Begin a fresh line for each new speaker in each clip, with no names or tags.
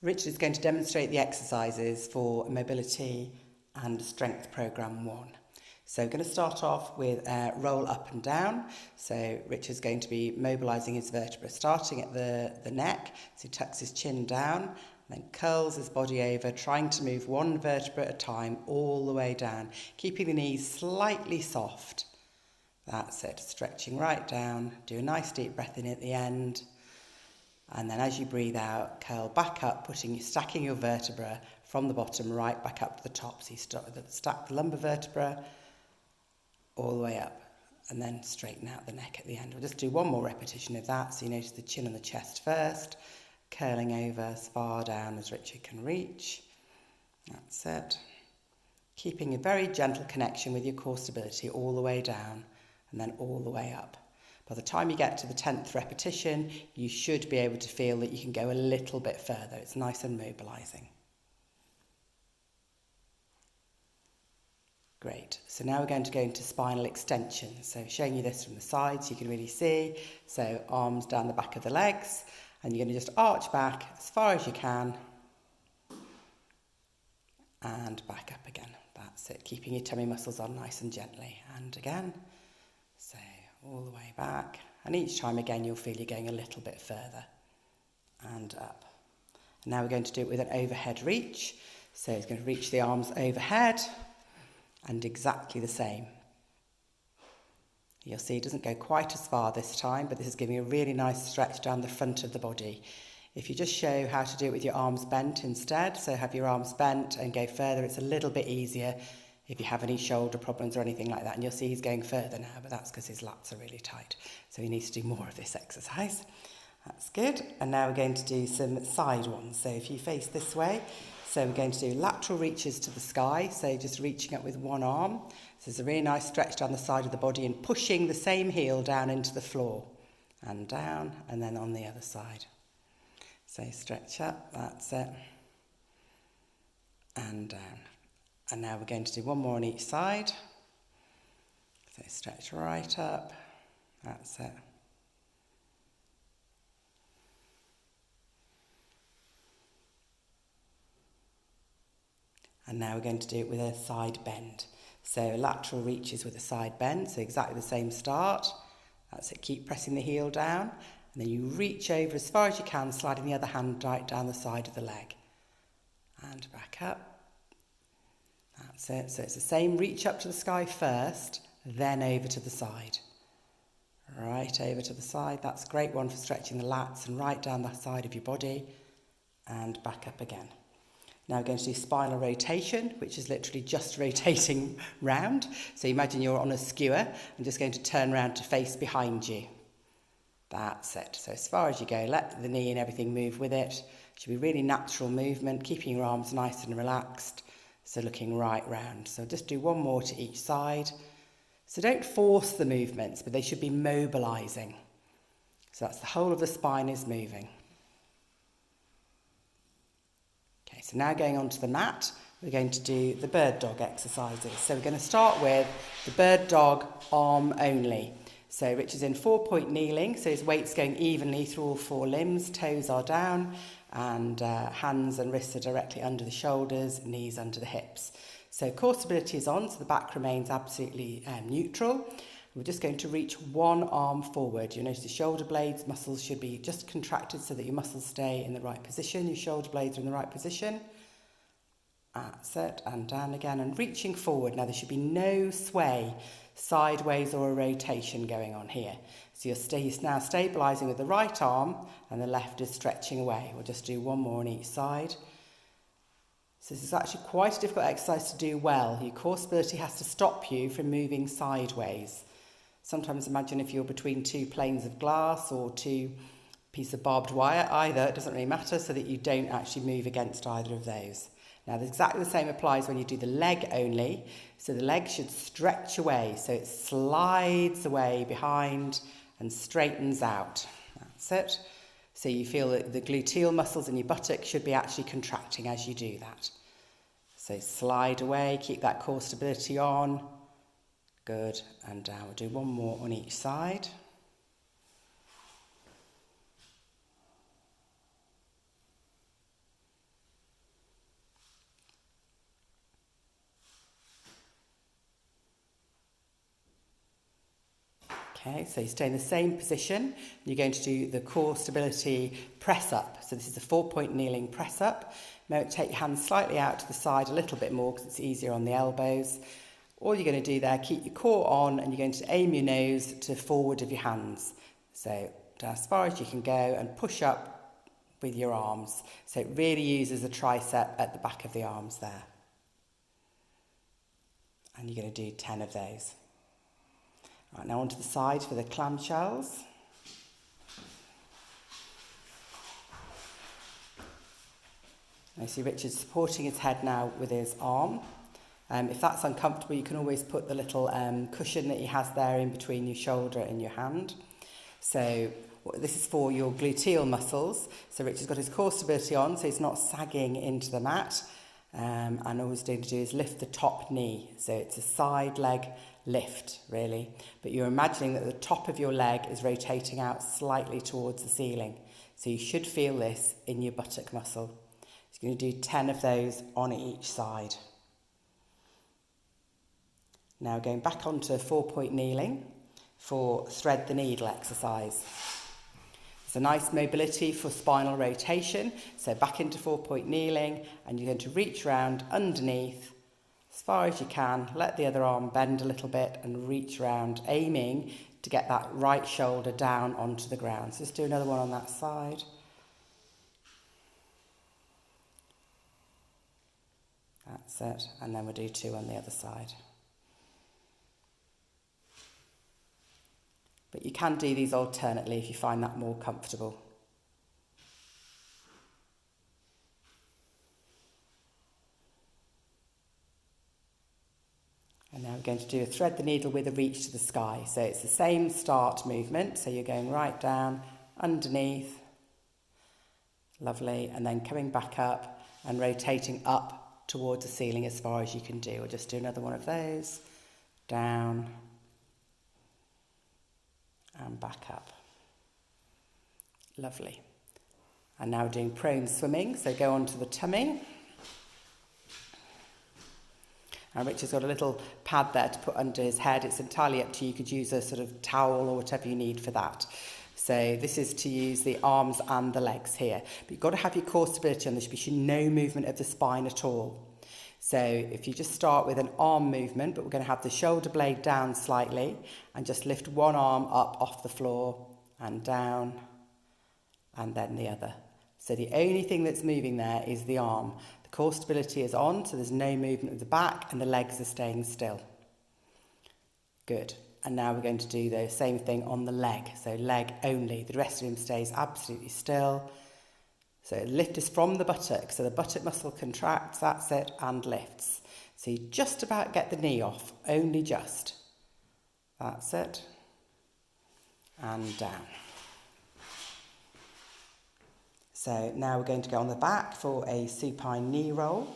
Richard is going to demonstrate the exercises for mobility and strength program 1. So we're going to start off with a roll up and down. So Richard's going to be mobilising his vertebra, starting at the neck. So he tucks his chin down, then curls his body over, trying to move one vertebra at a time all the way down, keeping the knees slightly soft. That's it, stretching right down. Do a nice deep breath in at the end. And then as you breathe out, curl back up, stacking your vertebra from the bottom right back up to the top. So you stack the lumbar vertebra all the way up and then straighten out the neck at the end. We'll just do one more repetition of that. So you notice the chin and the chest first, curling over as far down as Richard can reach. That's it. Keeping a very gentle connection with your core stability all the way down and then all the way up. By the time you get to the 10th repetition, you should be able to feel that you can go a little bit further. It's nice and mobilising. Great. So now we're going to go into spinal extension. So showing you this from the side so you can really see. So arms down the back of the legs, and you're going to just arch back as far as you can and back up again. That's it. Keeping your tummy muscles on nice and gently. And again. So all the way back, and each time again you'll feel you're going a little bit further and up. And now we're going to do it with an overhead reach. So he's going to reach the arms overhead and exactly the same. You'll see it doesn't go quite as far this time, but this is giving a really nice stretch down the front of the body. If you just show how to do it with your arms bent instead, so have your arms bent and go further, it's a little bit easier if you have any shoulder problems or anything like that. And you'll see he's going further now, but that's because his lats are really tight. So he needs to do more of this exercise. That's good. And now we're going to do some side ones. So if you face this way, so we're going to do lateral reaches to the sky. So just reaching up with one arm. So there's a really nice stretch down the side of the body and pushing the same heel down into the floor. And down, and then on the other side. So stretch up, that's it. And down. And now we're going to do one more on each side. So stretch right up. That's it. And now we're going to do it with a side bend. So lateral reaches with a side bend. So exactly the same start. That's it. Keep pressing the heel down. And then you reach over as far as you can, sliding the other hand right down the side of the leg. And back up. That's it. So it's the same reach up to the sky first, then over to the side. Right over to the side. That's a great one for stretching the lats and right down the side of your body. And back up again. Now we're going to do spinal rotation, which is literally just rotating round. So imagine you're on a skewer and just going to turn around to face behind you. That's it. So as far as you go, let the knee and everything move with it. It should be really natural movement, keeping your arms nice and relaxed. So looking right round. So just do one more to each side. So don't force the movements, but they should be mobilising. So that's the whole of the spine is moving. Okay, so now going onto the mat, we're going to do the bird dog exercises. So we're going to start with the bird dog arm only. So Richard's in 4-point kneeling, so his weight's going evenly through all 4 limbs, toes are down, and hands and wrists are directly under the shoulders, knees under the hips. So core stability is on, so the back remains absolutely neutral. We're just going to reach one arm forward. You'll notice the shoulder blades, muscles should be just contracted so that your muscles stay in the right position. Your shoulder blades are in the right position. That's it, and down again, and reaching forward. Now there should be no sway, sideways or a rotation going on here. So you're now stabilising with the right arm and the left is stretching away. We'll just do one more on each side. So this is actually quite a difficult exercise to do well. Your core stability has to stop you from moving sideways. Sometimes imagine if you're between 2 planes of glass or 2 pieces of barbed wire, either, it doesn't really matter, so that you don't actually move against either of those. Now, exactly the same applies when you do the leg only. So the leg should stretch away, so it slides away behind and straightens out. That's it. So you feel that the gluteal muscles in your buttock should be actually contracting as you do that. So slide away, keep that core stability on. Good, and down. We'll do one more on each side. Okay, so you stay in the same position. You're going to do the core stability press up. So this is a 4-point kneeling press up. Now take your hands slightly out to the side a little bit more because it's easier on the elbows. All you're going to do there, keep your core on, and you're going to aim your nose to forward of your hands. So as far as you can go and push up with your arms. So it really uses a tricep at the back of the arms there. And you're going to do 10 of those. Right, now onto the side for the clamshells. I see Richard supporting his head now with his arm. If that's uncomfortable, you can always put the little cushion that he has there in between your shoulder and your hand. So this is for your gluteal muscles. So Richard's got his core stability on, so he's not sagging into the mat. And all he's going to do is lift the top knee. So it's a side leg lift, really. But you're imagining that the top of your leg is rotating out slightly towards the ceiling. So you should feel this in your buttock muscle. So you're going to do 10 of those on each side. Now going back onto 4-point kneeling for thread the needle exercise. It's a nice mobility for spinal rotation. So back into 4-point kneeling, and you're going to reach round underneath as far as you can. Let the other arm bend a little bit and reach round, aiming to get that right shoulder down onto the ground. So let's do another one on that side. That's it. And then we'll do 2 on the other side. But you can do these alternately if you find that more comfortable. And now we're going to do a thread the needle with a reach to the sky. So it's the same start movement. So you're going right down, underneath, lovely, and then coming back up and rotating up towards the ceiling as far as you can do. We'll just do another one of those, down, and back up. Lovely. And now we're doing prone swimming, so go onto the tummy. And Richard's got a little pad there to put under his head. It's entirely up to you. You could use a sort of towel or whatever you need for that. So this is to use the arms and the legs here. But you've got to have your core stability on. There should be no movement of the spine at all. So if you just start with an arm movement, but we're going to have the shoulder blade down slightly and just lift one arm up off the floor and down and then the other. So the only thing that's moving there is the arm. The core stability is on, so there's no movement of the back and the legs are staying still. Good. And now we're going to do the same thing on the leg. So leg only. The rest of him stays absolutely still. So lift is from the buttock. So the buttock muscle contracts, that's it, and lifts. So you just about get the knee off, only just. That's it. And down. So now we're going to go on the back for a supine knee roll.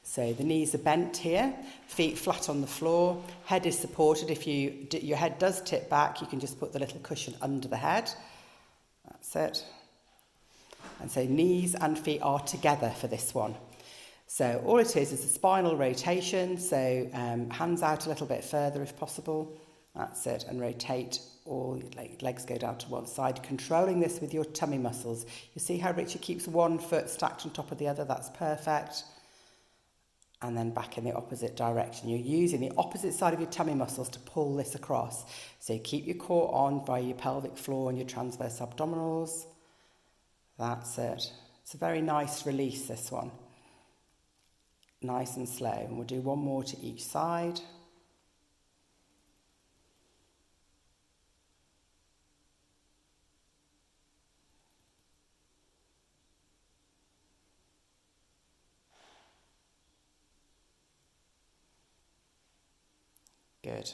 So the knees are bent here, feet flat on the floor, head is supported. If your head does tip back, you can just put the little cushion under the head. That's it. And so knees and feet are together for this one. So all it is a spinal rotation, so hands out a little bit further if possible. That's it, and rotate all legs go down to one side, controlling this with your tummy muscles. You see how Richard keeps one foot stacked on top of the other? That's perfect. And then back in the opposite direction. You're using the opposite side of your tummy muscles to pull this across. So keep your core on via your pelvic floor and your transverse abdominals. That's it. It's a very nice release, this one. Nice and slow. And we'll do one more to each side. Good.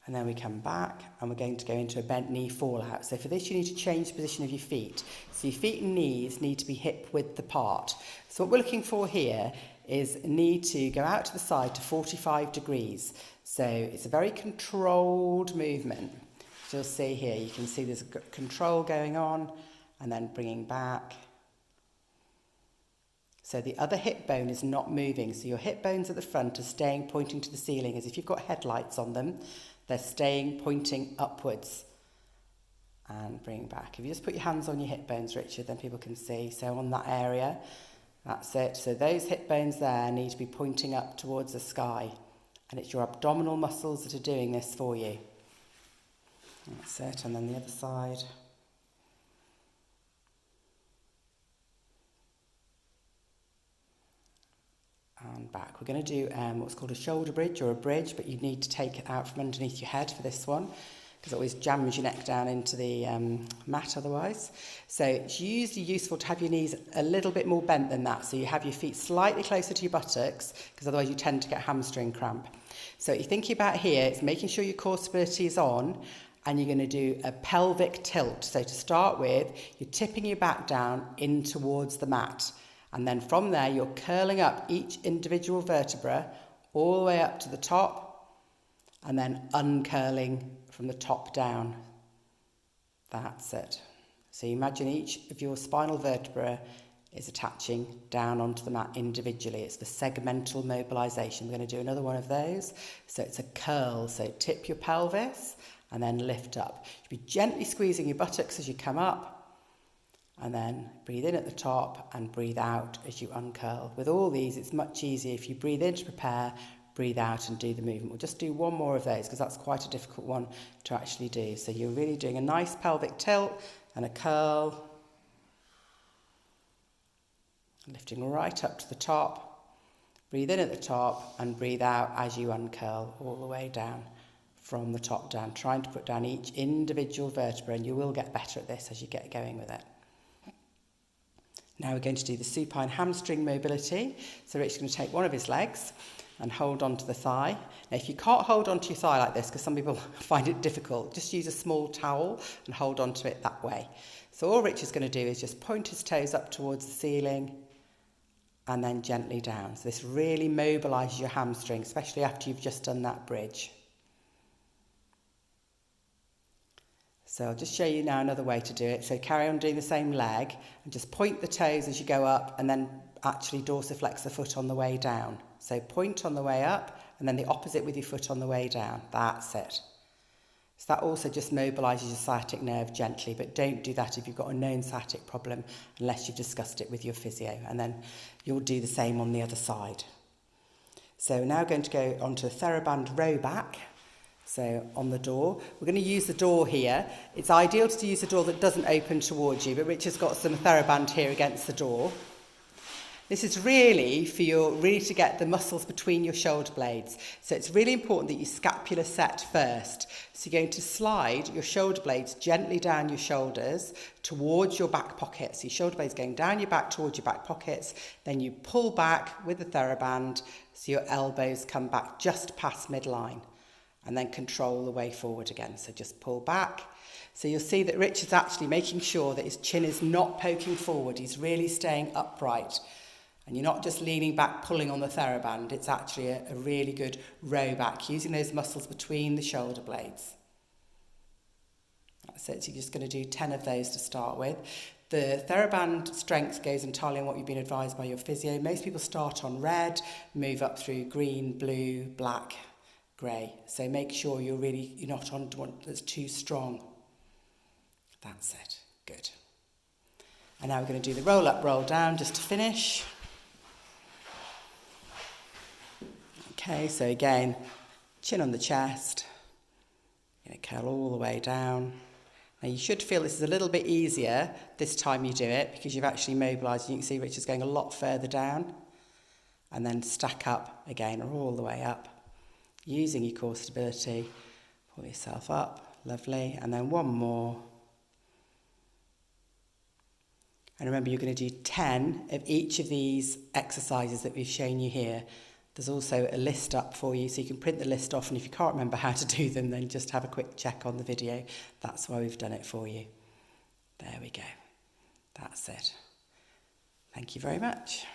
And then we come back and we're going to go into a bent knee fall out. So for this you need to change the position of your feet. So your feet and knees need to be hip width apart. So what we're looking for here is a knee to go out to the side to 45 degrees. So it's a very controlled movement. So you'll see here, you can see there's control going on and then bringing back. So the other hip bone is not moving. So your hip bones at the front are staying pointing to the ceiling, as if you've got headlights on them. They're staying pointing upwards. And bring back. If you just put your hands on your hip bones, Richard, then people can see. So on that area, that's it. So those hip bones there need to be pointing up towards the sky. And it's your abdominal muscles that are doing this for you. That's it. And then the other side. And back. We're going to do what's called a shoulder bridge or a bridge, but you need to take it out from underneath your head for this one, because it always jams your neck down into the mat otherwise. So it's usually useful to have your knees a little bit more bent than that, so you have your feet slightly closer to your buttocks, because otherwise you tend to get hamstring cramp. So you're thinking about here, it's making sure your core stability is on, and you're going to do a pelvic tilt. So to start with, you're tipping your back down in towards the mat, and then from there you're curling up each individual vertebra all the way up to the top, and then uncurling from the top down. That's it. So you imagine each of your spinal vertebra is attaching down onto the mat individually. It's the segmental mobilization. We're going to do another one of those. So it's a curl. So tip your pelvis and then lift up. You'll be gently squeezing your buttocks as you come up, and then breathe in at the top and breathe out as you uncurl. With all these, it's much easier if you breathe in to prepare, breathe out and do the movement. We'll just do one more of those because that's quite a difficult one to actually do. So you're really doing a nice pelvic tilt and a curl. Lifting right up to the top. Breathe in at the top and breathe out as you uncurl all the way down from the top down. Trying to put down each individual vertebra, and you will get better at this as you get going with it. Now we're going to do the supine hamstring mobility. So Rich's going to take one of his legs and hold onto the thigh. Now if you can't hold onto your thigh like this, because some people find it difficult, just use a small towel and hold onto it that way. So all Rich is going to do is just point his toes up towards the ceiling and then gently down. So this really mobilises your hamstring, especially after you've just done that bridge. So I'll just show you now another way to do it. So carry on doing the same leg and just point the toes as you go up, and then actually dorsiflex the foot on the way down. So point on the way up and then the opposite with your foot on the way down. That's it. So that also just mobilises your sciatic nerve gently, but don't do that if you've got a known sciatic problem unless you've discussed it with your physio, and then you'll do the same on the other side. So we're now going to go onto a TheraBand row back. So on the door, we're going to use the door here. It's ideal to use a door that doesn't open towards you, but Richard's got some TheraBand here against the door. This is really for to get the muscles between your shoulder blades. So it's really important that you scapular set first. So you're going to slide your shoulder blades gently down your shoulders towards your back pockets. So your shoulder blades going down your back towards your back pockets. Then you pull back with the TheraBand so your elbows come back just past midline. And then control the way forward again. So just pull back. So you'll see that Richard's actually making sure that his chin is not poking forward. He's really staying upright. And you're not just leaning back, pulling on the TheraBand. It's actually a really good row back, using those muscles between the shoulder blades. That's it. So you're just going to do 10 of those to start with. The TheraBand strength goes entirely on what you've been advised by your physio. Most people start on red, move up through green, blue, black, grey. So make sure you're not on one that's too strong. That's it. Good. And now we're going to do the roll up, roll down just to finish. Okay, so again, chin on the chest. You're going to curl all the way down. Now you should feel this is a little bit easier this time you do it because you've actually mobilised. You can see Richard's going a lot further down. And then stack up again, all the way up. Using your core stability, pull yourself up, lovely, and then one more. And remember, you're going to do 10 of each of these exercises that we've shown you here. There's also a list up for you, so you can print the list off, and if you can't remember how to do them, then just have a quick check on the video. That's why we've done it for you. There we go. That's it. Thank you very much.